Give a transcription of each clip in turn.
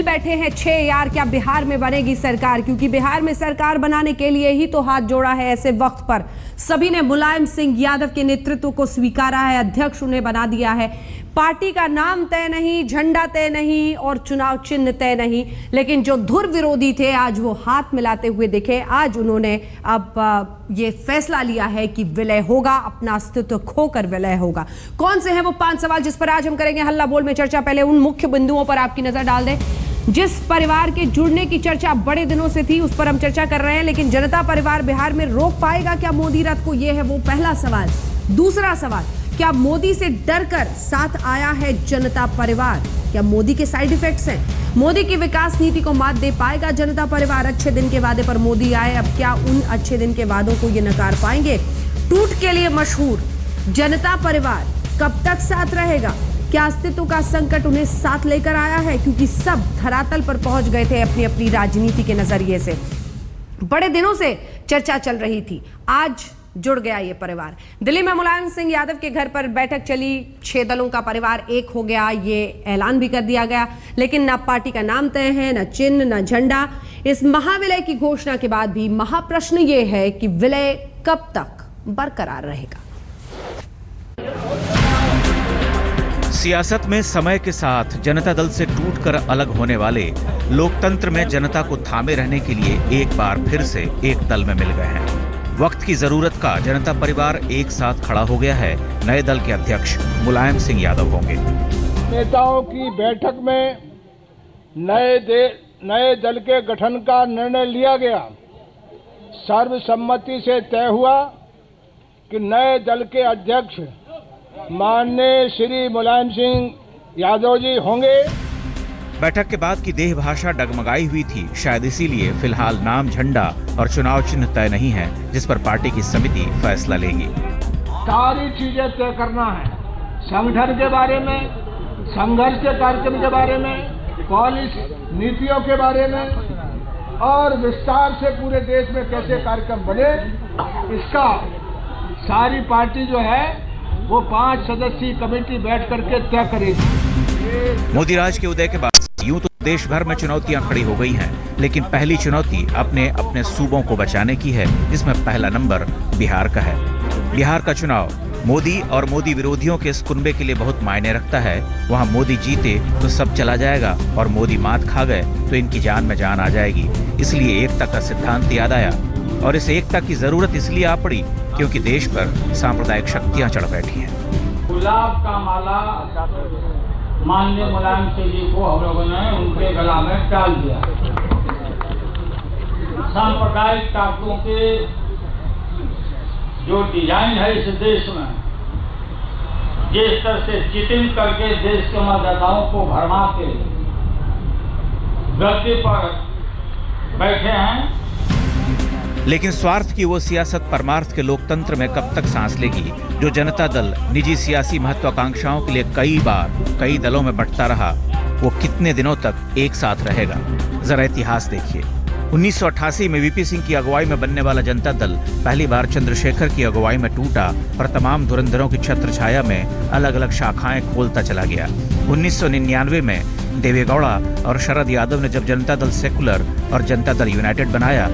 बैठे हैं 6 यार, क्या बिहार में बनेगी सरकार? क्योंकि बिहार में सरकार बनाने के लिए ही तो हाथ जोड़ा है ऐसे वक्त पर। सभी ने मुलायम सिंह यादव के नेतृत्व को स्वीकारा है, अध्यक्ष उन्हें बना दिया है। पार्टी का नाम तय नहीं, झंडा तय नहीं और चुनाव चिन्ह तय नहीं, लेकिन जो धुर विरोधी थे आज वो हाथ मिलाते हुए दिखे। आज उन्होंने अब ये फैसला लिया है कि विलय होगा, अपना अस्तित्व खोकर विलय होगा। कौन से हैं वो 5 सवाल जिस पर आज हम करेंगे हल्ला बोल में चर्चा। पहले उन मुख्य बिंदुओं पर आपकी नजर डाल दें जिस परिवार के जुड़ने की चर्चा बड़े दिनों से थी, उस पर हम चर्चा कर रहे हैं। लेकिन जनता परिवार बिहार में रोक पाएगा क्या मोदी रथ को? यह है वो पहला सवाल। दूसरा सवाल, क्या मोदी से डरकर साथ आया है जनता परिवार? क्या मोदी के साइड इफेक्ट्स हैं? मोदी की विकास नीति को मात दे पाएगा जनता परिवार? अच्छे दिन के वादे पर मोदी आए, अब क्या उन अच्छे दिन के वादों को ये नकार पाएंगे? टूट के लिए मशहूर जनता परिवार कब तक साथ रहेगा? क्या अस्तित्व का संकट उन्हें साथ लेकर आया है? क्योंकि सब धरातल पर पहुंच गए थे अपनी अपनी राजनीति के नजरिए से। बड़े दिनों से चर्चा चल रही थी, आज जुड़ गया ये परिवार। दिल्ली में मुलायम सिंह यादव के घर पर बैठक चली, 6 दलों का परिवार एक हो गया, ये ऐलान भी कर दिया गया। लेकिन न पार्टी का नाम तय है, न चिन्ह, न झंडा। इस महाविलय की घोषणा के बाद भी महाप्रश्न ये है कि विलय कब तक बरकरार रहेगा? सियासत में समय के साथ जनता दल से टूटकर अलग होने वाले लोकतंत्र में जनता को थामे रहने के लिए एक बार फिर से एक दल में मिल गए हैं। वक्त की जरूरत का जनता परिवार एक साथ खड़ा हो गया है। नए दल के अध्यक्ष मुलायम सिंह यादव होंगे। नेताओं की बैठक में नए दल के गठन का निर्णय लिया गया। सर्वसम्मति से तय हुआ कि नए दल के अध्यक्ष माननीय श्री मुलायम सिंह यादव जी होंगे। बैठक के बाद की देह भाषा डगमगाई हुई थी, शायद इसीलिए फिलहाल नाम, झंडा और चुनाव चिन्ह तय नहीं है, जिस पर पार्टी की समिति फैसला लेगी। सारी चीजें तय करना है, संगठन के बारे में, संघर्ष के कार्यक्रम के बारे में, पॉलिसी नीतियों के बारे में और विस्तार से पूरे देश में कैसे कार्यक्रम बने, इसका सारी पार्टी जो है वो 5 सदस्यीय कमेटी बैठ करके तय करेगी। मोदी राज के उदय के बाद यूं तो देश भर में चुनौतियां खड़ी हो गई हैं, लेकिन पहली चुनौती अपने अपने सूबों को बचाने की है, जिसमें पहला नंबर बिहार का है। बिहार का चुनाव मोदी और मोदी विरोधियों के इस कुनबे के लिए बहुत मायने रखता है। वहां मोदी जीते तो सब चला जाएगा और मोदी मात खा गए तो इनकी जान में जान आ जाएगी। इसलिए एकता का सिद्धांत याद आया और इस एकता की जरूरत इसलिए आ पड़ी क्योंकि देश पर सांप्रदायिक शक्तियां चढ़ बैठी हैं। गुलाब का माला माननीय मुलायम सिंह जी को हम लोगों ने उनके गला में डाल दिया। सांप्रदायिक ताकतों के जो डिजाइन है इस देश में, जिस तरह से चिटिंग करके देश के मतदाताओं को भरमा के गद्दी पर बैठे हैं। लेकिन स्वार्थ की वो सियासत परमार्थ के लोकतंत्र में कब तक सांस लेगी? जो जनता दल निजी सियासी महत्वाकांक्षाओं के लिए कई बार कई दलों में बंटता रहा, वो कितने दिनों तक एक साथ रहेगा? जरा इतिहास देखिए। 1988 में वीपी सिंह की अगुवाई में बनने वाला जनता दल पहली बार चंद्रशेखर की अगुवाई में टूटा और तमाम धुरंधरों की छत्र छाया में अलग अलग शाखाएं खोलता चला गया। 1999 में देवेगौड़ा और शरद यादव ने जब जनता दल सेकुलर और जनता दल यूनाइटेड बनाया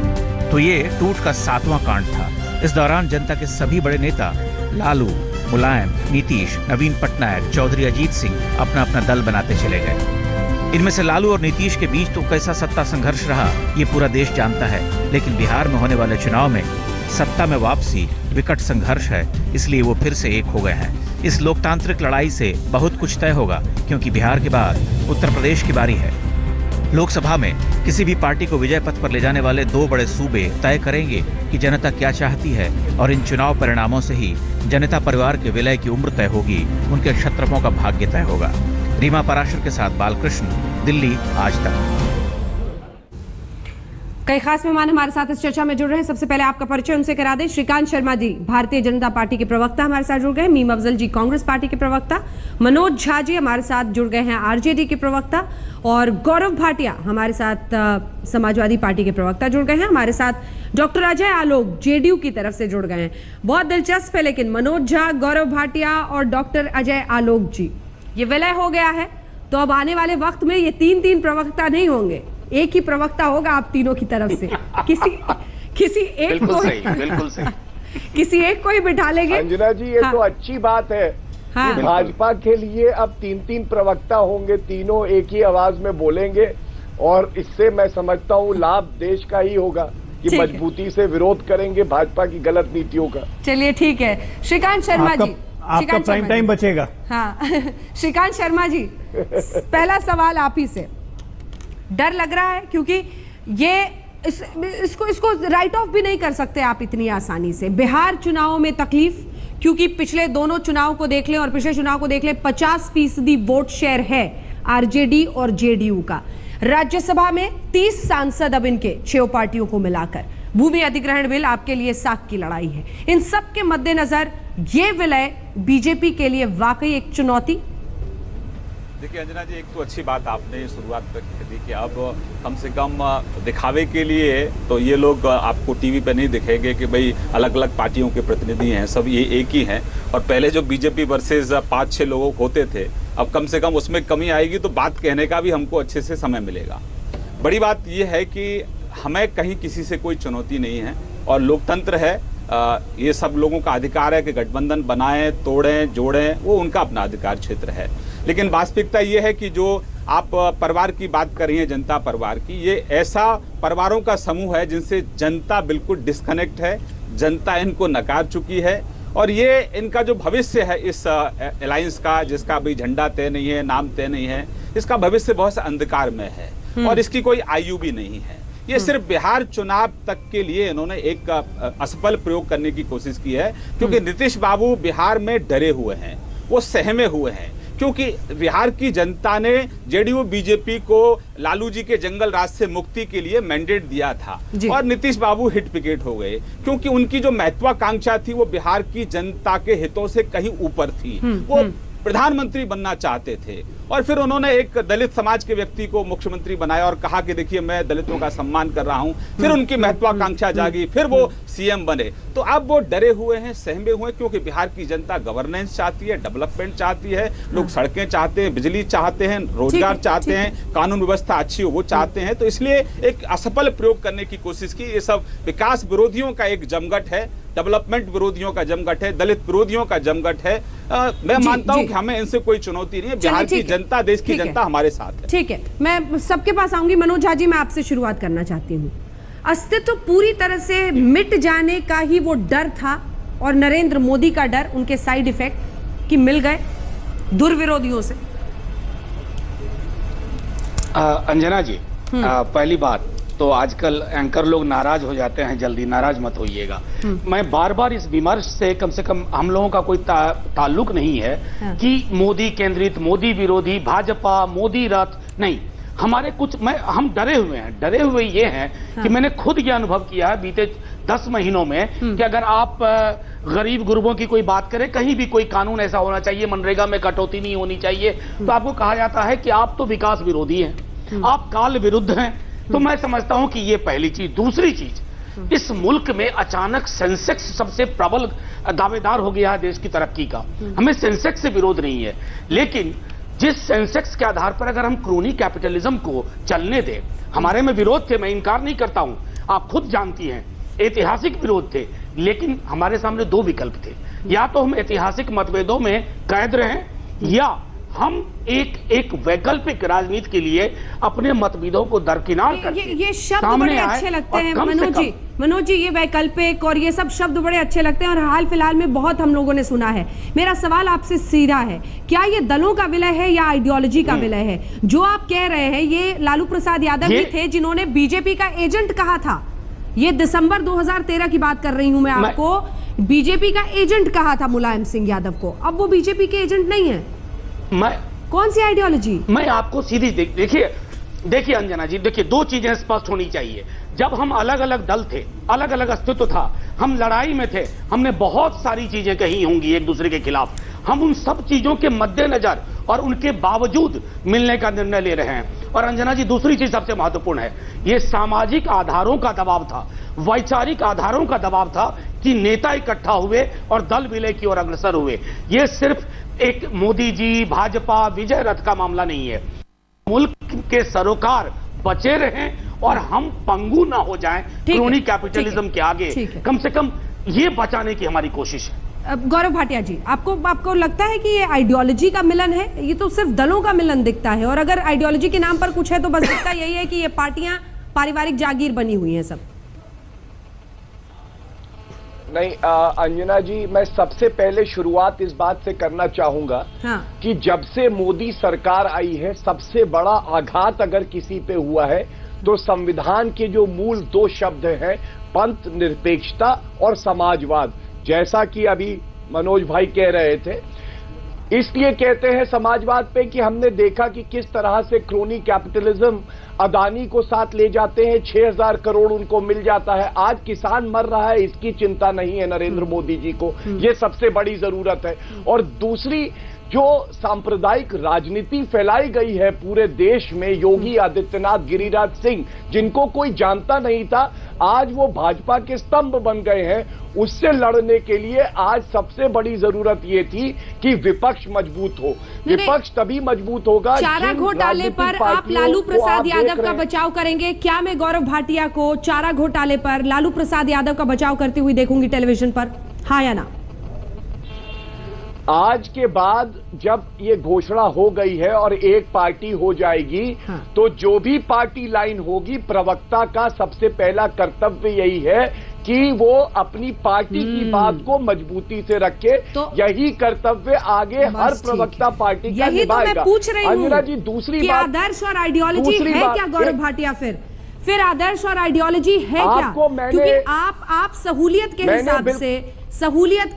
तो ये टूट का 7वां कांड था। इस दौरान जनता के सभी बड़े नेता लालू, मुलायम, नीतीश, नवीन पटनायक, चौधरी अजीत सिंह अपना अपना दल बनाते चले गए। इनमें से लालू और नीतीश के बीच तो कैसा सत्ता संघर्ष रहा ये पूरा देश जानता है। लेकिन बिहार में होने वाले चुनाव में सत्ता में वापसी विकट संघर्ष है, इसलिए वो फिर से एक हो गए हैं। इस लोकतांत्रिक लड़ाई से बहुत कुछ तय होगा, क्योंकि बिहार के बाद उत्तर प्रदेश की बारी है। लोकसभा में किसी भी पार्टी को विजय पथ पर ले जाने वाले 2 बड़े सूबे तय करेंगे कि जनता क्या चाहती है, और इन चुनाव परिणामों से ही जनता परिवार के विलय की उम्र तय होगी, उनके क्षत्रपों का भाग्य तय होगा। रीमा पराशर के साथ बालकृष्ण, दिल्ली आज तक। कई खास मेहमान हमारे साथ इस चर्चा में जुड़ रहे हैं। सबसे पहले आपका परिचय उनसे करा दें। श्रीकांत शर्मा जी भारतीय जनता पार्टी के प्रवक्ता हमारे साथ जुड़ गए। मीम अफजल जी कांग्रेस पार्टी के प्रवक्ता। मनोज झा जी हमारे साथ जुड़ गए हैं, आरजेडी के प्रवक्ता। और गौरव भाटिया हमारे साथ समाजवादी पार्टी के प्रवक्ता जुड़ गए हैं। हमारे साथ डॉक्टर अजय आलोक जेडीयू की तरफ से जुड़ गए हैं। बहुत दिलचस्प है, लेकिन मनोज झा, गौरव भाटिया और डॉक्टर अजय आलोक जी, ये विलय हो गया है, तो अब आने वाले वक्त में ये तीन प्रवक्ता नहीं होंगे, एक ही प्रवक्ता होगा आप तीनों की तरफ से। किसी एक को बिल्कुल सही किसी एक को ही बिठा लेंगे। अंजना जी, ये तो अच्छी बात है कि भाजपा के लिए अब 3 प्रवक्ता होंगे, तीनों एक ही आवाज में बोलेंगे, और इससे मैं समझता हूँ लाभ देश का ही होगा कि मजबूती से विरोध करेंगे भाजपा की गलत नीतियों का। चलिए ठीक है, श्रीकांत शर्मा जी, आपका प्राइम टाइम बचेगा। हाँ श्रीकांत शर्मा जी, पहला सवाल आप ही से। डर लग रहा है क्योंकि ये इसको राइट ऑफ भी नहीं कर सकते आप इतनी आसानी से। बिहार चुनावों में तकलीफ, क्योंकि पिछले दोनों चुनाव को देख लें और पिछले चुनाव को देख लें, 50% वोट शेयर है आरजेडी और जेडीयू का। राज्यसभा में 30 सांसद अब इनके 6 पार्टियों को मिलाकर। भूमि अधिग्रहण बिल आपके लिए साख की लड़ाई है। इन सब के मद्देनजर ये विलय बीजेपी के लिए वाकई एक चुनौती। देखिए अंजना जी, एक तो अच्छी बात आपने शुरुआत तक कह दी कि अब कम से कम दिखावे के लिए तो ये लोग आपको टीवी पे नहीं दिखेंगे कि भाई अलग अलग पार्टियों के प्रतिनिधि हैं, सब ये एक ही हैं। और पहले जो बीजेपी वर्सेस 5-6 लोगों होते थे, अब कम से कम उसमें कमी आएगी, तो बात कहने का भी हमको अच्छे से समय मिलेगा। बड़ी बात यह है कि हमें कहीं किसी से कोई चुनौती नहीं है और लोकतंत्र है। ये सब लोगों का अधिकार है कि गठबंधन बनाएं, तोड़ें, जोड़ें, वो उनका अपना अधिकार क्षेत्र है। लेकिन वास्तविकता ये है कि जो आप परिवार की बात कर रही हैं, जनता परिवार की, ये ऐसा परिवारों का समूह है जिनसे जनता बिल्कुल डिस्कनेक्ट है। जनता इनको नकार चुकी है और ये इनका जो भविष्य है इस अलायंस का, जिसका अभी झंडा तय नहीं है, नाम तय नहीं है, इसका भविष्य बहुत अंधकार में है और इसकी कोई आयु भी नहीं है। ये सिर्फ बिहार चुनाव तक के लिए इन्होंने एक असफल प्रयोग करने की कोशिश की है, क्योंकि नीतीश बाबू बिहार में डरे हुए हैं, वो सहमे हुए हैं, क्योंकि बिहार की जनता ने जेडीयू बीजेपी को लालू जी के जंगल राज से मुक्ति के लिए मैंडेट दिया था और नीतीश बाबू हिट विकेट हो गए, क्योंकि उनकी जो महत्वाकांक्षा थी वो बिहार की जनता के हितों से कहीं ऊपर थी। वो प्रधानमंत्री बनना चाहते थे और फिर उन्होंने एक दलित समाज के व्यक्ति को मुख्यमंत्री बनाया और कहा कि देखिए मैं दलितों का सम्मान कर रहा हूं। फिर उनकी महत्वाकांक्षा जागी, फिर वो सीएम बने। तो अब वो डरे हुए हैं, सहमे हुए हैं, क्योंकि बिहार की जनता गवर्नेंस चाहती है, डेवलपमेंट चाहती है, लोग सड़कें चाहते हैं, बिजली चाहते हैं, रोजगार चाहते हैं, कानून व्यवस्था अच्छी हो वो चाहते हैं। तो इसलिए एक असफल प्रयोग करने की कोशिश की। ये सब विकास विरोधियों का एक जमघट है, डेवलपमेंट विरोधियों का जमघट है, दलित विरोधियों का जमघट है। मैं मानता हूं कि हमें इनसे कोई चुनौती नहीं है। बिहार की जनता, देश की जनता हमारे साथ है। ठीक है, मैं सबके पास आऊंगी। मनोज झा जी, मैं आपसे शुरुआत करना चाहती हूँ। अस्तित्व पूरी तरह से मिट जाने का ही वो डर था और नरेंद्र मोदी का डर, उनके साइड इफेक्ट कि मिल गए दुर्विरोधियों से। अंजना जी, पहली बात तो आजकल एंकर लोग नाराज हो जाते हैं, जल्दी नाराज मत होइएगा। मैं बार बार इस विमर्श से कम हम लोगों का कोई ताल्लुक नहीं है कि मोदी केंद्रित, मोदी विरोधी, भाजपा, मोदी रथ, नहीं। हमारे कुछ हम डरे हुए हैं। डरे हुए ये हैं कि मैंने खुद ये अनुभव किया है बीते 10 महीनों में कि अगर आप गरीब गुरबों की कोई बात करें, कहीं भी कोई कानून ऐसा होना चाहिए, मनरेगा में कटौती नहीं होनी चाहिए, तो आपको कहा जाता है कि आप तो विकास विरोधी हैं, आप काल विरुद्ध हैं। तो मैं समझता हूं कि ये पहली चीज। दूसरी चीज, इस मुल्क में अचानक सेंसेक्स सबसे प्रबल दावेदार हो गया है देश की तरक्की का। हमें सेंसेक्स से विरोध नहीं है, लेकिन जिस सेंसेक्स के आधार पर अगर हम क्रोनी कैपिटलिज्म को चलने दें, हमारे में विरोध थे, मैं इनकार नहीं करता हूं, आप खुद जानती हैं, ऐतिहासिक विरोध थे, लेकिन हमारे सामने 2 विकल्प थे। या तो हम ऐतिहासिक मतभेदों में कैद रहें, या हम एक वैकल्पिक राजनीति के लिए अपने मतभेदों को दरकिनार करके ये शब्द बड़े अच्छे लगते हैं मनोज जी, ये वैकल्पिक और ये सब शब्द बड़े अच्छे लगते हैं और हाल फिलहाल में बहुत हम लोगों ने सुना है। मेरा सवाल आपसे सीधा है, क्या ये दलों का विलय है या आइडियोलॉजी का विलय है? जो आप कह रहे हैं, ये लालू प्रसाद यादव ही थे जिन्होंने बीजेपी का एजेंट कहा था। ये दिसंबर 2013 की बात कर रही हूं मैं आपको। बीजेपी का एजेंट कहा था मुलायम सिंह यादव को, अब वो बीजेपी के एजेंट नहीं है। कौन सी आइडियोलॉजी? मैं आपको सीधी देखिए अंजना जी, देखिए 2 चीजें स्पष्ट होनी चाहिए। जब हम अलग अलग दल थे, अलग अलग अस्तित्व था, हम लड़ाई में थे, हमने बहुत सारी चीजें कही होंगी एक दूसरे के खिलाफ। हम उन सब चीजों के मद्देनजर और उनके बावजूद मिलने का निर्णय ले रहे हैं। और अंजना जी, दूसरी चीज सबसे महत्वपूर्ण है, ये सामाजिक आधारों का दबाव था, वैचारिक आधारों का दबाव था कि नेता इकट्ठा हुए और दल विलय की ओर अग्रसर हुए। ये सिर्फ एक मोदी जी भाजपा विजय रथ का मामला नहीं है। मुल्क के सरोकार बचे रहें और हम पंगु ना हो जाएं क्रोनी कैपिटलिज्म के आगे, कम से कम ये बचाने की हमारी कोशिश है। गौरव भाटिया जी, आपको लगता है कि ये आइडियोलॉजी का मिलन है? ये तो सिर्फ दलों का मिलन दिखता है, और अगर आइडियोलॉजी के नाम पर कुछ है तो बस दिखता यही है कि ये पार्टियां पारिवारिक जागीर बनी हुई हैं सब। नहीं अंजना जी, मैं सबसे पहले शुरुआत इस बात से करना चाहूंगा कि जब से मोदी सरकार आई है, सबसे बड़ा आघात अगर किसी पे हुआ है तो संविधान के जो मूल 2 शब्द हैं, पंथ निरपेक्षता और समाजवाद। जैसा कि अभी मनोज भाई कह रहे थे, इसलिए कहते हैं समाजवाद पे कि हमने देखा कि किस तरह से क्रोनी कैपिटलिज्म अदानी को साथ ले जाते हैं, 6000 करोड़ उनको मिल जाता है। आज किसान मर रहा है, इसकी चिंता नहीं है नरेंद्र मोदी जी को, ये सबसे बड़ी जरूरत है। और दूसरी जो सांप्रदायिक राजनीति फैलाई गई है पूरे देश में, योगी आदित्यनाथ, गिरिराज सिंह, जिनको कोई जानता नहीं था, आज वो भाजपा के स्तंभ बन गए हैं। उससे लड़ने के लिए आज सबसे बड़ी जरूरत ये थी कि विपक्ष मजबूत हो। विपक्ष तभी मजबूत होगा। चारा घोटाले पर आप लालू प्रसाद यादव का बचाव करेंगे क्या? मैं गौरव भाटिया को चारा घोटाले पर लालू प्रसाद यादव का बचाव करते हुए देखूंगी टेलीविजन पर, हाँ या ना? आज के बाद जब ये घोषणा हो गई है और एक पार्टी हो जाएगी, तो जो भी पार्टी लाइन होगी, प्रवक्ता का सबसे पहला कर्तव्य यही है कि वो अपनी पार्टी की बात को मजबूती से रखे। तो यही कर्तव्य आगे हर प्रवक्ता पार्टी का निभाएगा। तो मैं पूछ रही हूं अंजना जी, दूसरी बात, आदर्श और आइडियोलॉजी है क्या गौरव भाटिया? फिर आदर्श और आइडियोलॉजी है क्या? क्योंकि आप सहूलियत के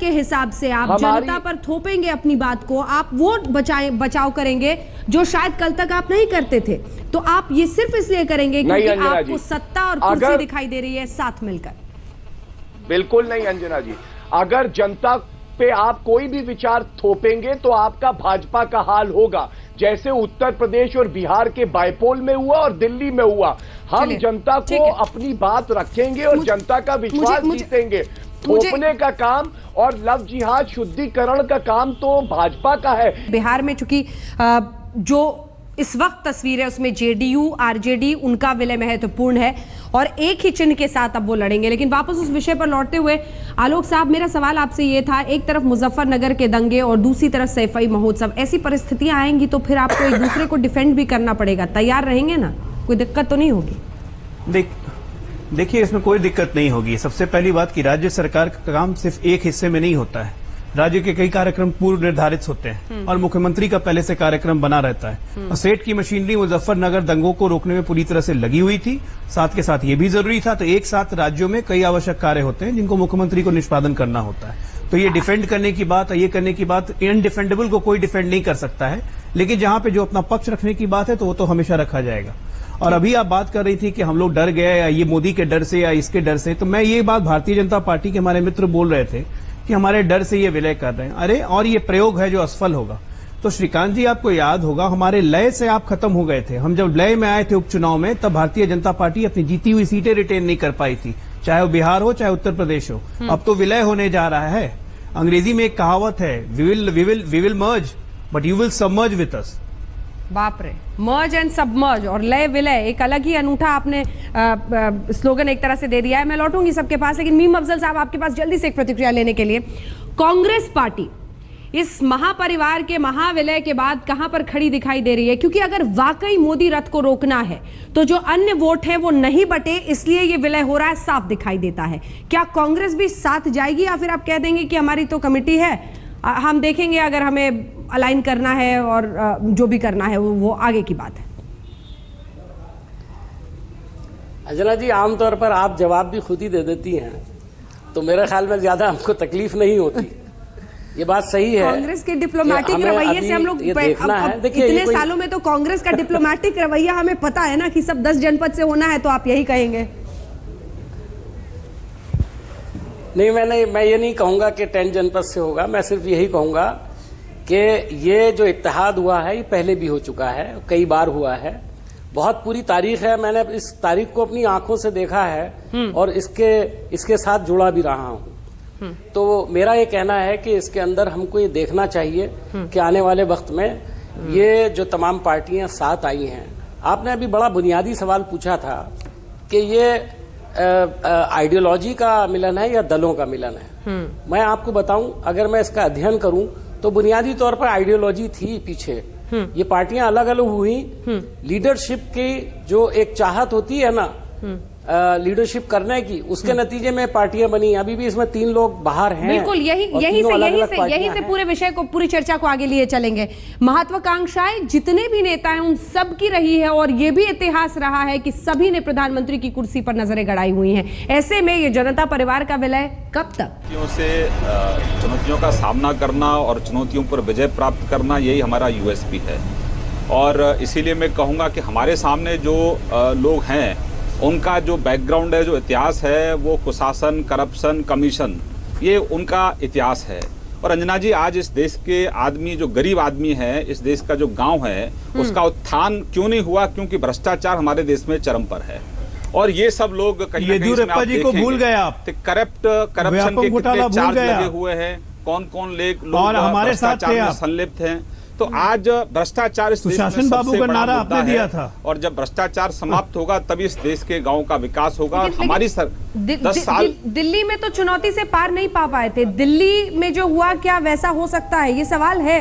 हिसाब से आप जनता पर थोपेंगे अपनी बात को, आप वो बचाव करेंगे जो शायद कल तक आप नहीं करते थे। तो आप ये सिर्फ इसलिए करेंगे क्योंकि आपको सत्ता और कुर्सी दिखाई दे रही है साथ मिलकर? बिल्कुल नहीं अंजना जी, अगर जनता पे आप कोई भी विचार थोपेंगे तो आपका भाजपा का हाल होगा, जैसे उत्तर प्रदेश और बिहार के बायपोल में हुआ और दिल्ली में हुआ। हम जनता को अपनी बात रखेंगे और जनता का विश्वास जीतेंगे। थोपने का काम और लव जिहाद शुद्धिकरण का काम तो भाजपा का है। बिहार में चूंकि जो इस वक्त तस्वीर है उसमें जेडीयू आरजेडी उनका विलय महत्वपूर्ण है और एक ही चिन्ह के साथ अब वो लड़ेंगे। लेकिन वापस उस विषय पर लौटते हुए आलोक साहब, मेरा सवाल आपसे ये था, एक तरफ मुजफ्फरनगर के दंगे और दूसरी तरफ सैफई महोत्सव, ऐसी परिस्थितियां आएंगी तो फिर आपको एक दूसरे को डिफेंड भी करना पड़ेगा, तैयार रहेंगे ना? कोई दिक्कत तो नहीं होगी? देखिए, इसमें कोई दिक्कत नहीं होगी। सबसे पहली बात कि राज्य सरकार का काम सिर्फ एक हिस्से में नहीं होता है, राज्य के कई कार्यक्रम पूर्व निर्धारित होते हैं और मुख्यमंत्री का पहले से कार्यक्रम बना रहता है। और सेठ की मशीनरी मुजफ्फरनगर दंगों को रोकने में पूरी तरह से लगी हुई थी, साथ के साथ ये भी जरूरी था। तो एक साथ राज्यों में कई आवश्यक कार्य होते हैं जिनको मुख्यमंत्री को निष्पादन करना होता है। तो ये डिफेंड करने की बात, ये करने की बात, इनडिफेंडेबल को कोई डिफेंड नहीं कर सकता है, लेकिन जहां पे जो अपना पक्ष रखने की बात है तो वो तो हमेशा रखा जाएगा। और अभी आप बात कर रही थी कि हम लोग डर गए या ये मोदी के डर से या इसके डर से, तो मैं ये बात भारतीय जनता पार्टी के हमारे मित्र बोल रहे थे कि हमारे डर से ये विलय कर रहे हैं। अरे, और ये प्रयोग है जो असफल होगा। तो श्रीकांत जी, आपको याद होगा हमारे लय से आप खत्म हो गए थे। हम जब लय में आए थे उपचुनाव में, तब भारतीय जनता पार्टी अपनी जीती हुई सीटें रिटेन नहीं कर पाई थी, चाहे वो बिहार हो चाहे उत्तर प्रदेश हो। अब तो विलय होने जा रहा है। अंग्रेजी में एक कहावत है, we will merge but you will submerge with us. बाप रे, मर्ज एंड सबमर्ज और लय विलय, एक अलग ही अनूठा आपने स्लोगन एक तरह से दे दिया है। मैं लौटूंगी सबके पास, लेकिन मीम अफजल साहब आपके पास जल्दी से एक प्रतिक्रिया लेने के लिए। कांग्रेस पार्टी इस महापरिवार के महाविलय के बाद कहां पर खड़ी दिखाई दे रही है? क्योंकि अगर वाकई मोदी रथ को रोकना है तो जो अन्य वोट है वो नहीं बटे, इसलिए ये विलय हो रहा है, साफ दिखाई देता है। क्या कांग्रेस भी साथ जाएगी या फिर आप कह देंगे कि हमारी तो कमेटी है, हम देखेंगे, अगर हमें अलाइन करना है और जो भी करना है वो आगे की बात है? अंजना जी, आमतौर पर आप जवाब भी खुद ही दे देती हैं, तो मेरे ख्याल में ज्यादा हमको तकलीफ नहीं होती। ये बात सही है। कांग्रेस के डिप्लोमेटिक रवैये से हम लोग इतने सालों में तो कांग्रेस का डिप्लोमेटिक रवैया हमें पता है ना कि सब 10 जनपद से होना है, तो आप यही कहेंगे? नहीं, मैं ये नहीं कहूंगा कि 10 जनपद से होगा। मैं सिर्फ यही कहूंगा कि ये जो इत्तेहाद हुआ है ये पहले भी हो चुका है, कई बार हुआ है, बहुत पूरी तारीख है। मैंने इस तारीख को अपनी आंखों से देखा है और इसके साथ जुड़ा भी रहा हूं। तो मेरा ये कहना है कि इसके अंदर हमको ये देखना चाहिए कि आने वाले वक्त में ये जो तमाम पार्टियां साथ आई हैं, आपने अभी बड़ा बुनियादी सवाल पूछा था कि ये आइडियोलॉजी का मिलन है या दलों का मिलन है। मैं आपको बताऊं, अगर मैं इसका अध्ययन करूं तो बुनियादी तौर पर आइडियोलॉजी थी पीछे। ये पार्टियां अलग अलग हुई, लीडरशिप की जो एक चाहत होती है ना लीडरशिप करने की, उसके नतीजे में पार्टियां बनी। अभी भी इसमें 3 लोग बाहर हैं। बिल्कुल, यही से पूरे विषय को, पूरी चर्चा को आगे लिए चलेंगे। महत्वाकांक्षाएं जितने भी नेता हैं उन सब की रही है, और ये भी इतिहास रहा है कि सभी ने प्रधानमंत्री की कुर्सी पर नजरें गड़ाई हुई हैं। ऐसे में ये जनता परिवार का विलय कब तक? चुनौतियों का सामना करना और चुनौतियों पर विजय प्राप्त करना, यही हमारा यूएसपी है। और इसीलिए मैं कहूँगा कि हमारे सामने जो लोग हैं उनका जो बैकग्राउंड है, जो इतिहास है, वो कुशासन, करप्शन, कमीशन, ये उनका इतिहास है। और अंजना जी, आज इस देश के आदमी, जो गरीब आदमी है, इस देश का जो गांव है, उसका उत्थान क्यों नहीं हुआ? क्योंकि भ्रष्टाचार हमारे देश में चरम पर है। और ये सब लोग कहीं ना कहीं जी को भूल गए आप, करप्शन के कितने चार्ज लगे हुए हैं, कौन कौन लोग हमारे साथ संलिप्त हैं। तो आज भ्रष्टाचार इस देश में सबसे बड़ा मुद्दा है, और जब भ्रष्टाचार समाप्त होगा तभी इस देश के गांव का विकास होगा। हमारी 10 साल दिल्ली में तो चुनौती से पार नहीं पा पाए थे। दिल्ली में जो हुआ, क्या वैसा हो सकता है? ये सवाल है,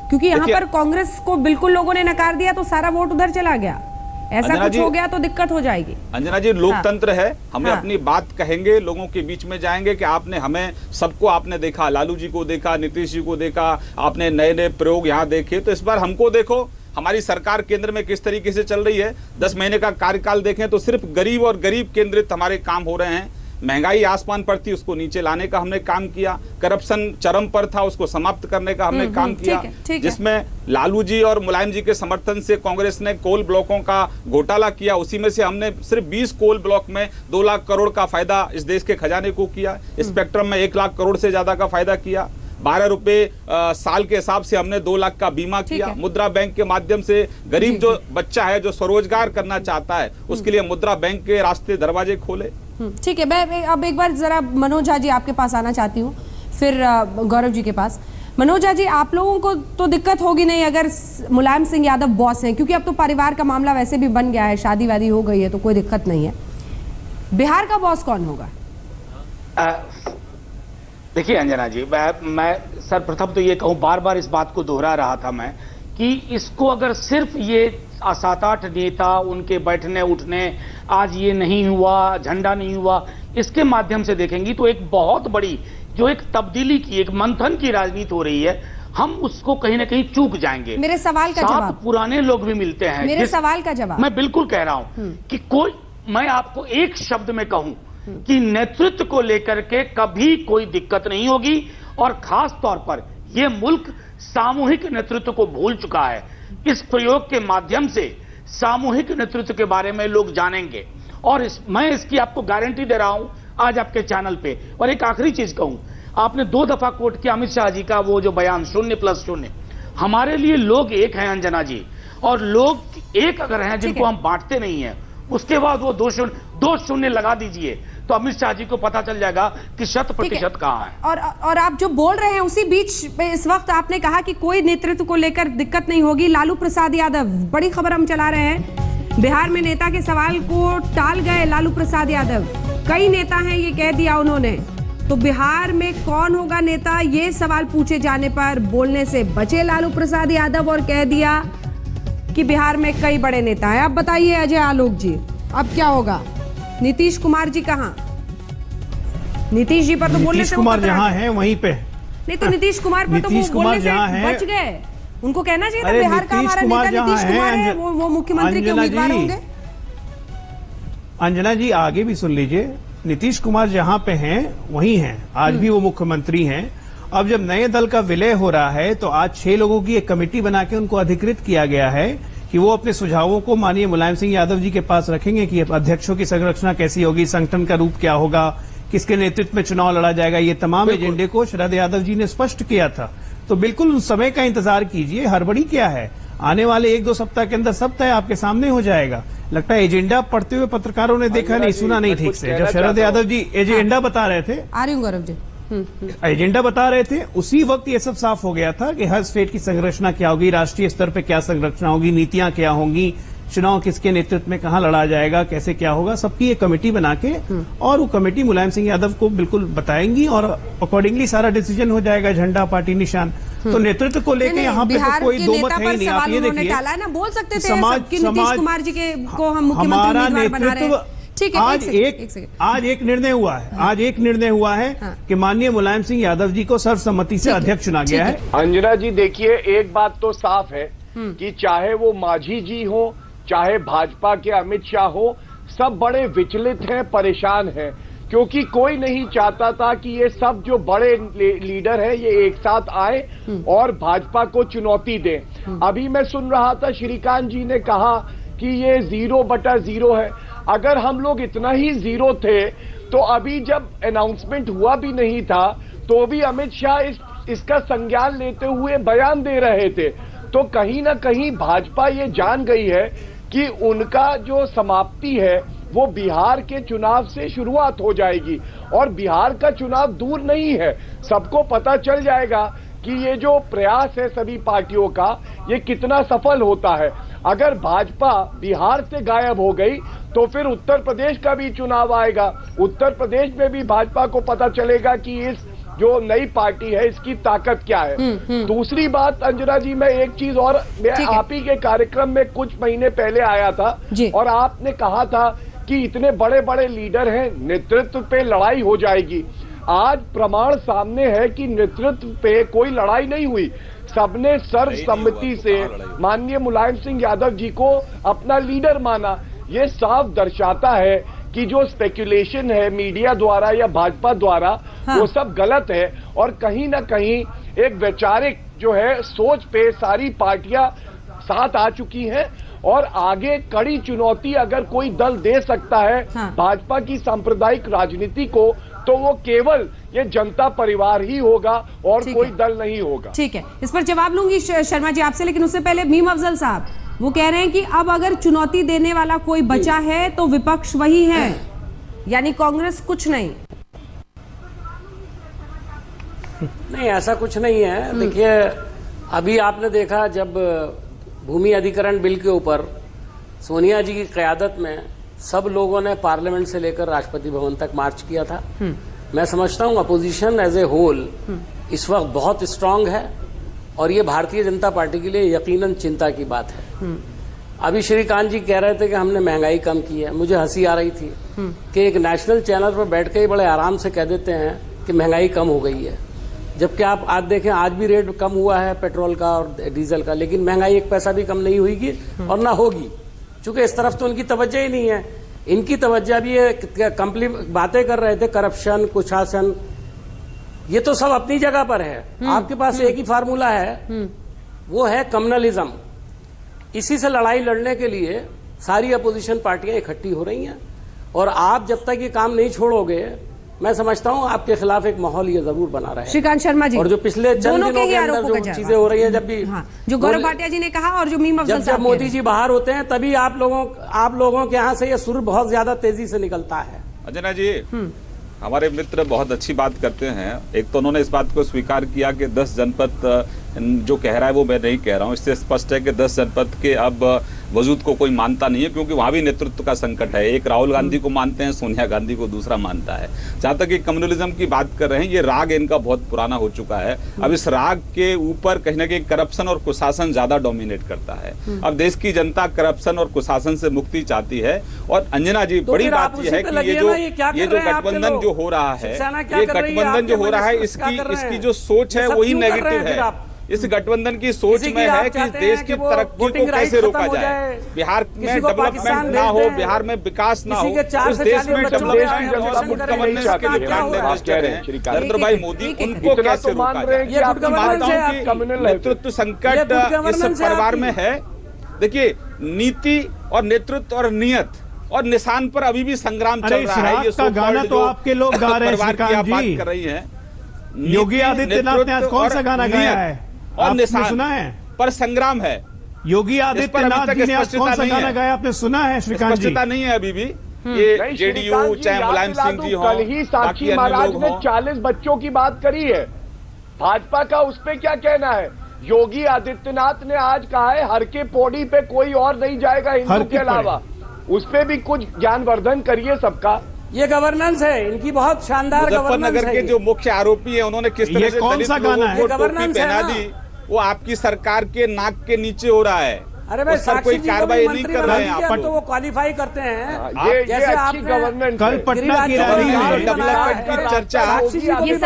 क्योंकि यहाँ पर कांग्रेस को बिल्कुल लोगों ने नकार दिया, तो सारा वोट उधर चला गया। ऐसा कुछ हो गया तो दिक्कत हो जाएगी। अंजना जी, लोकतंत्र है, हमें अपनी बात कहेंगे, लोगों के बीच में जाएंगे कि आपने हमें सबको आपने देखा, लालू जी को देखा, नीतीश जी को देखा, आपने नए नए प्रयोग यहाँ देखे, तो इस बार हमको देखो, हमारी सरकार केंद्र में किस तरीके से चल रही है। 10 महीने का कार्यकाल देखें तो सिर्फ गरीब और गरीब केंद्रित हमारे काम हो रहे हैं। महंगाई आसमान पर थी, उसको नीचे लाने का हमने काम किया। करप्शन चरम पर था, उसको समाप्त करने का हमने काम किया। जिसमें लालू जी और मुलायम जी के समर्थन से कांग्रेस ने कोल ब्लॉकों का घोटाला किया, उसी में से हमने सिर्फ 20 कोल ब्लॉक में 2 लाख करोड़ का फायदा इस देश के खजाने को किया। स्पेक्ट्रम में 1 लाख करोड़ से ज्यादा का फायदा किया। 12 रुपए साल के हिसाब से हमने 2 लाख का बीमा किया। मुद्रा बैंक के माध्यम से गरीब जो बच्चा है, जो स्वरोजगार करना चाहता है, उसके लिए मुद्रा बैंक के रास्ते दरवाजे खोले। ठीक है, मैं अब एक बार जरा मनोज झा जी आपके पास आना चाहती हूँ, फिर गौरव जी के पास। मनोज झा जी, आप लोगों को तो दिक्कत होगी नहीं अगर मुलायम सिंह यादव बॉस हैं, क्योंकि अब तो परिवार का मामला वैसे भी बन गया है, शादी वादी हो गई है, तो कोई दिक्कत नहीं है। बिहार का बॉस कौन होगा? देखिए अंजना जी, मैं सर्वप्रथम तो ये कहूँ, बार बार इस बात को दोहरा रहा था मैं, कि इसको अगर सिर्फ ये 7-8 नेता, उनके बैठने उठने, आज ये नहीं हुआ, झंडा नहीं हुआ, इसके माध्यम से देखेंगी तो एक बहुत बड़ी जो एक तब्दीली की, एक मंथन की राजनीति हो रही है, हम उसको कहीं ना कहीं चूक जाएंगे। मेरे सवाल का जवाब, पुराने लोग भी मिलते हैं। मेरे सवाल का जवाब मैं बिल्कुल कह रहा हूं कि मैं आपको एक शब्द में कहूं कि नेतृत्व को लेकर के कभी कोई दिक्कत नहीं होगी, और खास तौर पर यह मुल्क सामूहिक नेतृत्व को भूल चुका है। इस प्रयोग के माध्यम से सामूहिक नेतृत्व के बारे में लोग जानेंगे, और मैं इसकी आपको गारंटी दे रहा हूं आज आपके चैनल पे। और एक आखिरी चीज कहूं, आपने 2 दफा कोट किया अमित शाह जी का वो जो बयान 0+0। हमारे लिए लोग एक हैं अंजना जी, और लोग एक अगर हैं जिनको हम बांटते नहीं हैं, उसके बाद वो 2 शून्य लगा दीजिए तो अमित शाह जी को पता चल जाएगा कि 100% कहाँ है। और आप जो बोल रहे हैं उसी बीच इस वक्त आपने कहा कि कोई नेतृत्व को लेकर दिक्कत नहीं होगी। लालू प्रसाद यादव, बड़ी खबर हम चला रहे हैं, बिहार में नेता के सवाल को टाल गए लालू प्रसाद यादव। कई नेता हैं ये कह दिया उन्होंने, तो बिहार में कौन होगा नेता, ये सवाल पूछे जाने पर बोलने से बचे लालू प्रसाद यादव और कह दिया कि बिहार में कई बड़े नेता हैं। अब बताइए अजय आलोक जी, अब क्या होगा? नीतीश कुमार जी कहाँ? नीतीश जी पर तो बोलने से कुमार जहाँ है वहीं पे नहीं, तो नीतीश कुमार पर तो वो बोलने से बच गए। उनको कहना चाहिए था बिहार का हमारा नेता नीतीश कुमार है, वो मुख्यमंत्री के उम्मीदवार होंगे। अंजना जी आगे भी सुन लीजिए, नीतीश कुमार जहाँ पे हैं वहीं हैं, आज भी वो मुख्यमंत्री हैं। अब जब नए दल का विलय हो रहा है तो आज 6 लोगों की एक कमेटी बना के उनको अधिकृत किया गया है कि वो अपने सुझावों को माननीय मुलायम सिंह यादव जी के पास रखेंगे कि अध्यक्षों की संरचना कैसी होगी, संगठन का रूप क्या होगा, किसके नेतृत्व में चुनाव लड़ा जाएगा। ये तमाम एजेंडे को शरद यादव जी ने स्पष्ट किया था। तो बिल्कुल उस समय का इंतजार कीजिए, हड़बड़ी क्या है, आने वाले 1-2 सप्ताह के अंदर सब तय आपके सामने हो जाएगा। लगता है एजेंडा पढ़ते हुए पत्रकारों ने देखा नहीं, सुना नहीं ठीक से। जब शरद यादव जी एजेंडा बता रहे थे, आ रही हूँ गौरव जी, एजेंडा बता रहे थे, उसी वक्त ये सब साफ हो गया था कि हर स्टेट की संरचना क्या होगी, राष्ट्रीय स्तर पे क्या संरचना होगी, नीतियां क्या होंगी, चुनाव किसके नेतृत्व में कहां लड़ा जाएगा, कैसे क्या होगा, सबकी एक कमेटी बना के और वो कमेटी मुलायम सिंह यादव को बिल्कुल बताएंगी और अकॉर्डिंगली सारा डिसीजन हो जाएगा, झंडा पार्टी निशान। तो नेतृत्व को लेकर यहाँ पे तो कोई दो मत है ही नहीं। आप ये देखिए, टाला है ना, बोल सकते थे नीतीश कुमार जी के को हम मुख्यमंत्री उम्मीदवार बना रहे हैं। ठीक है, आज एक निर्णय हुआ है, आज एक निर्णय हुआ है कि माननीय मुलायम सिंह यादव जी को सर्वसम्मति से अध्यक्ष चुना गया है। अंजना जी देखिए, एक बात तो साफ है कि चाहे वो मांझी जी हो, चाहे भाजपा के अमित शाह हो, सब बड़े विचलित हैं, परेशान हैं, क्योंकि कोई नहीं चाहता था कि ये सब जो बड़े लीडर हैं ये एक साथ आए और भाजपा को चुनौती दें। अभी मैं सुन रहा था श्रीकांत जी ने कहा कि ये 0/0 है। अगर हम लोग इतना ही जीरो थे तो अभी जब अनाउंसमेंट हुआ भी नहीं था तो भी अमित शाह इसका संज्ञान लेते हुए बयान दे रहे थे। तो कहीं ना कहीं भाजपा ये जान गई है कि उनका जो समाप्ति है वो बिहार के चुनाव से शुरुआत हो जाएगी और बिहार का चुनाव दूर नहीं है। सबको पता चल जाएगा कि ये जो प्रयास है सभी पार्टियों का ये कितना सफल होता है। अगर भाजपा बिहार से गायब हो गई तो फिर उत्तर प्रदेश का भी चुनाव आएगा, उत्तर प्रदेश में भी भाजपा को पता चलेगा कि इस जो नई पार्टी है इसकी ताकत क्या है। दूसरी बात अंजना जी, मैं एक चीज और, मैं आप ही के कार्यक्रम में कुछ महीने पहले आया था और आपने कहा था कि इतने बड़े बड़े लीडर हैं, नेतृत्व पे लड़ाई हो जाएगी। आज प्रमाण सामने है कि नेतृत्व पे कोई लड़ाई नहीं हुई, सबने सर्वसम्मति से माननीय मुलायम सिंह यादव जी को अपना लीडर माना। ये साफ दर्शाता है कि जो स्पेकुलेशन है मीडिया द्वारा या भाजपा द्वारा वो सब गलत है और कहीं ना कहीं एक वैचारिक जो है सोच पे सारी पार्टियां साथ आ चुकी हैं और आगे कड़ी चुनौती अगर कोई दल दे सकता है भाजपा की सांप्रदायिक राजनीति को तो वो केवल ये जनता परिवार ही होगा और कोई दल नहीं होगा। ठीक है, इस पर जवाब लूंगी शर्मा जी आपसे, लेकिन उससे पहले मीम अफजल साहब वो कह रहे हैं कि अब अगर चुनौती देने वाला कोई बचा है तो विपक्ष वही है, यानी कांग्रेस कुछ नहीं। नहीं, ऐसा कुछ नहीं है। देखिए, अभी आपने देखा जब भूमि अधिग्रहण बिल के ऊपर सोनिया जी की क़यादत में सब लोगों ने पार्लियामेंट से लेकर राष्ट्रपति भवन तक मार्च किया था। मैं समझता हूं अपोजिशन एज ए होल इस वक्त बहुत स्ट्रांग है और ये भारतीय जनता पार्टी के लिए यकीनन चिंता की बात है। अभी श्रीकांत जी कह रहे थे कि हमने महंगाई कम की है, मुझे हंसी आ रही थी कि एक नेशनल चैनल पर बैठ के ही बड़े आराम से कह देते हैं कि महंगाई कम हो गई है, जबकि आप आज देखें आज भी रेट कम हुआ है पेट्रोल का और डीजल का, लेकिन महंगाई एक पैसा भी कम नहीं हुई और ना होगी, क्योंकि इस तरफ तो उनकी तवज्जो ही नहीं है। इनकी तवज्जो अभी ये कंपनी बातें कर रहे थे करप्शन, कुशासन, ये तो सब अपनी जगह पर है। आपके पास एक ही फार्मूला है, वो है कम्युनलिज्म। इसी से लड़ाई लड़ने के लिए सारी अपोजिशन पार्टियां इकट्ठी हो रही हैं और आप जब तक ये काम नहीं छोड़ोगे मैं समझता हूं आपके खिलाफ एक माहौल ये जरूर बना रहा है। श्रीकांत शर्मा जी, और जो पिछले चंद दिनों के अंदर जो चीजें हो रही हैं, जब भी जो गौरव भाटिया जी ने कहा और जो मीम अफजल जब मोदी जी बाहर होते हैं तभी आप लोगों के यहाँ से ये सुर बहुत ज्यादा तेजी से निकलता है। अंजना जी, हमारे मित्र बहुत अच्छी बात करते हैं। एक तो उन्होंने इस बात को स्वीकार किया कि 10 जनपद जो कह रहा है वो मैं नहीं कह रहा हूं, इससे स्पष्ट है कि 10 जनपद के अब वजूद को कोई मानता नहीं है, क्योंकि वहां भी नेतृत्व का संकट है। एक राहुल गांधी को मानते हैं, सोनिया गांधी को दूसरा मानता है। जहां तक ये कम्युनलिज्म की बात कर रहे हैं, ये राग इनका बहुत पुराना हो चुका है। अब इस राग के ऊपर कहीं ना कहीं करप्शन और कुशासन ज्यादा डोमिनेट करता है। अब देश की जनता करप्शन और कुशासन से मुक्ति चाहती है। और अंजना जी, बड़ी बात यह है कि ये जो गठबंधन जो हो रहा है, ये गठबंधन जो हो रहा है, इसकी जो सोच है वही नेगेटिव है। इस गठबंधन की सोच में है कि देश की तरक्की को कैसे रोका जाए, बिहार में डेवलपमेंट ना हो, बिहार में विकास ना हो, उस देश में डेवलपमेंट गवर्नेंस के लिए प्राइम मिनिस्टर हैं नरेंद्र भाई मोदी, उनको कैसे रोका जाए। नेतृत्व संकट इस परिवार में है। देखिए, नीति और नेतृत्व और नियत और निशान पर अभी भी संग्राम चल रहा है। ये गाना तो आपके लोग गा रहे हैं, बात कर रही है। योगी आदित्यनाथ ने आज कौन सा गाना गाया है और निशान सुना है? पर संग्राम है। योगी आदित्यनाथ जी ने आज कौन सा गाना गाया आपने सुना है? श्रीकांत जी, स्पष्टता नहीं है अभी भी। ये जेडीयू चाहे मुलायम सिंह जी हो, कल ही साक्षी महाराज ने 40 बच्चों की बात करी है। भाजपा का उस पे क्या कहना है? योगी आदित्यनाथ ने आज कहा है हर के पौड़ी पे कोई और नहीं जाएगा हिंदू के अलावा। उस पे भी कुछ ज्ञानवर्धन करिए सबका। ये गवर्नेंस है इनकी, बहुत शानदार गवर्नेंस है। मुजफ्फरनगर के जो मुख्य आरोपी है उन्होंने किस तरह से दलित लोगों को टोपी पहना दी, वो आपकी सरकार के नाक के नीचे हो रहा है। अरे भाई सर कोई कार्रवाई नहीं कर रहे हैं आप, तो वो क्वालिफाई करते हैं। ये अच्छी गवर्नेंस। कल पटना की रैली में डेवलपमेंट की चर्चा, ये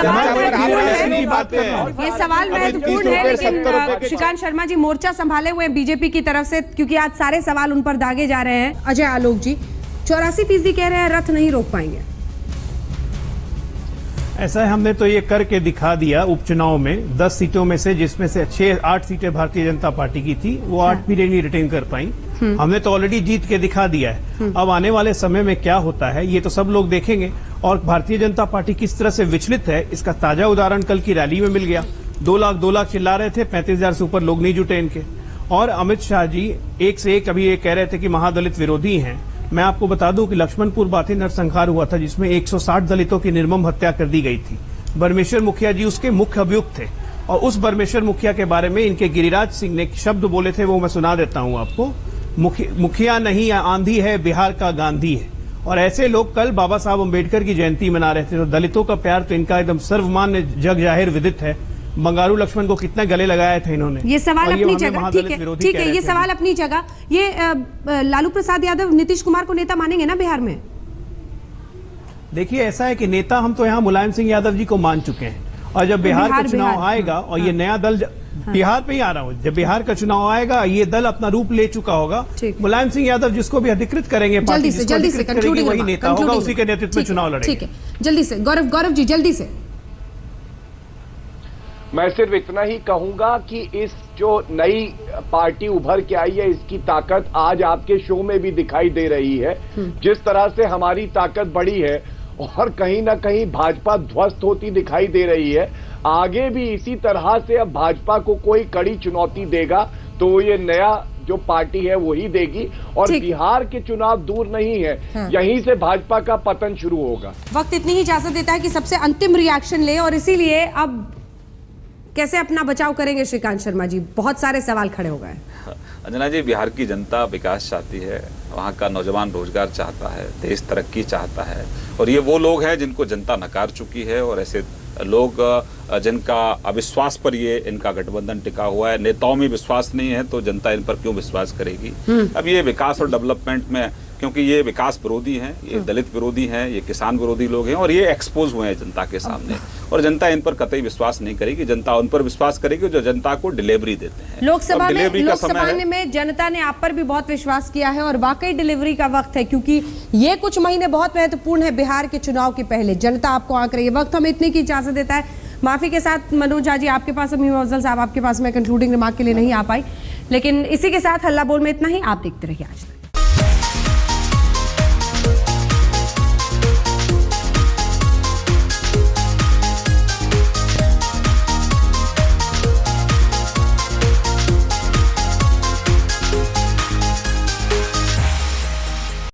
सवाल महत्वपूर्ण है, लेकिन श्रीकांत शर्मा जी मोर्चा संभाले हुए हैं बीजेपी की तरफ से, क्योंकि आज सारे सवाल उन पर दागे जा रहे हैं। अजय आलोक जी 84% कह रहे हैं रथ नहीं रोक पाएंगे। ऐसा है, हमने तो ये करके दिखा दिया उपचुनाव में 10 सीटों में से, जिसमें से 6-8 सीटें भारतीय जनता पार्टी की थी, वो 8 भी नहीं रिटेन कर पाई। हमने तो ऑलरेडी जीत के दिखा दिया है। अब आने वाले समय में क्या होता है ये तो सब लोग देखेंगे, और भारतीय जनता पार्टी किस तरह से विचलित है इसका ताजा उदाहरण कल की रैली में मिल गया। 2 लाख चिल्ला रहे थे, 35,000 से ऊपर लोग नहीं जुटे इनके। और अमित शाह जी एक से एक अभी ये कह रहे थे कि महादलित विरोधी हैं। मैं आपको बता दूं कि लक्ष्मणपुर बाथी नरसंहार हुआ था, जिसमें 160 दलितों की निर्मम हत्या कर दी गई थी। बरमेश्वर मुखिया जी उसके मुख्य अभियुक्त थे, और उस बरमेश्वर मुखिया के बारे में इनके गिरिराज सिंह ने शब्द बोले थे, वो मैं सुना देता हूं आपको। मुखिया नहीं आंधी है, बिहार का गांधी है। और ऐसे लोग कल बाबा साहब अम्बेडकर की जयंती मना रहे थे। तो दलितों का प्यार तो इनका एकदम सर्वमान्य जग जाहिर विदित है। बंगारू लक्ष्मण को कितना गले लगाया था इन्होंने। ये सवाल अपनी जगह, ठीक है, ये सवाल अपनी जगह। ये लालू प्रसाद यादव नीतीश कुमार को नेता मानेंगे ना बिहार में? देखिए ऐसा है कि नेता हम तो यहाँ मुलायम सिंह यादव जी को मान चुके हैं, और जब बिहार का चुनाव आएगा और ये नया दल बिहार पे ही आ रहा हूँ, जब बिहार का चुनाव आएगा ये दल अपना रूप ले चुका होगा। मुलायम सिंह यादव जिसको भी अधिकृत करेंगे, जल्दी से कंक्लूडिंग, वही नेता होगा, उसी के नेतृत्व में चुनाव लड़ेंगे। ठीक है, जल्दी से गौरव जी जल्दी से। मैं सिर्फ इतना ही कहूंगा कि इस जो नई पार्टी उभर के आई है इसकी ताकत आज आपके शो में भी दिखाई दे रही है। जिस तरह से हमारी ताकत बढ़ी है और कहीं ना कहीं भाजपा ध्वस्त होती दिखाई दे रही है, आगे भी इसी तरह से अब भाजपा को कोई कड़ी चुनौती देगा तो ये नया जो पार्टी है वही देगी। और बिहार के चुनाव दूर नहीं है, यहीं से भाजपा का पतन शुरू होगा। वक्त इतनी ही इजाजत देता है कि सबसे अंतिम रिएक्शन ले, और इसीलिए अब कैसे अपना बचाव करेंगे श्रीकांत शर्मा जी? बहुत सारे सवाल खड़े हो गए। अंजना जी, बिहार की जनता विकास चाहती है, वहाँ का नौजवान रोजगार चाहता है, देश तरक्की चाहता है, और ये वो लोग हैं जिनको जनता नकार चुकी है। और ऐसे लोग जिनका अविश्वास पर ये इनका गठबंधन टिका हुआ है, नेताओं में विश्वास नहीं है तो जनता इन पर क्यों विश्वास करेगी? अब ये विकास और डेवलपमेंट में, क्योंकि ये विकास विरोधी हैं, ये दलित विरोधी हैं, ये किसान विरोधी लोग हैं, और ये एक्सपोज हुए हैं जनता के सामने, और जनता इन पर कतई विश्वास नहीं करेगी। जनता उन पर विश्वास करेगी जो जनता को डिलीवरी देते हैं। लोकसभा में जनता ने आप पर भी बहुत विश्वास किया है, और वाकई डिलीवरी का वक्त है, क्योंकि ये कुछ महीने बहुत महत्वपूर्ण है बिहार के चुनाव के पहले। जनता आपको आंक रही है। वक्त हमें इतने की इजाजत देता है। माफी के साथ मनोज जी आपके पास, अफजल साहब आपके पास मैं कंक्लूडिंग रिमार्क के लिए नहीं आ पाई, लेकिन इसी के साथ हल्ला बोल में इतना ही। आप देखते रहिए आज तक।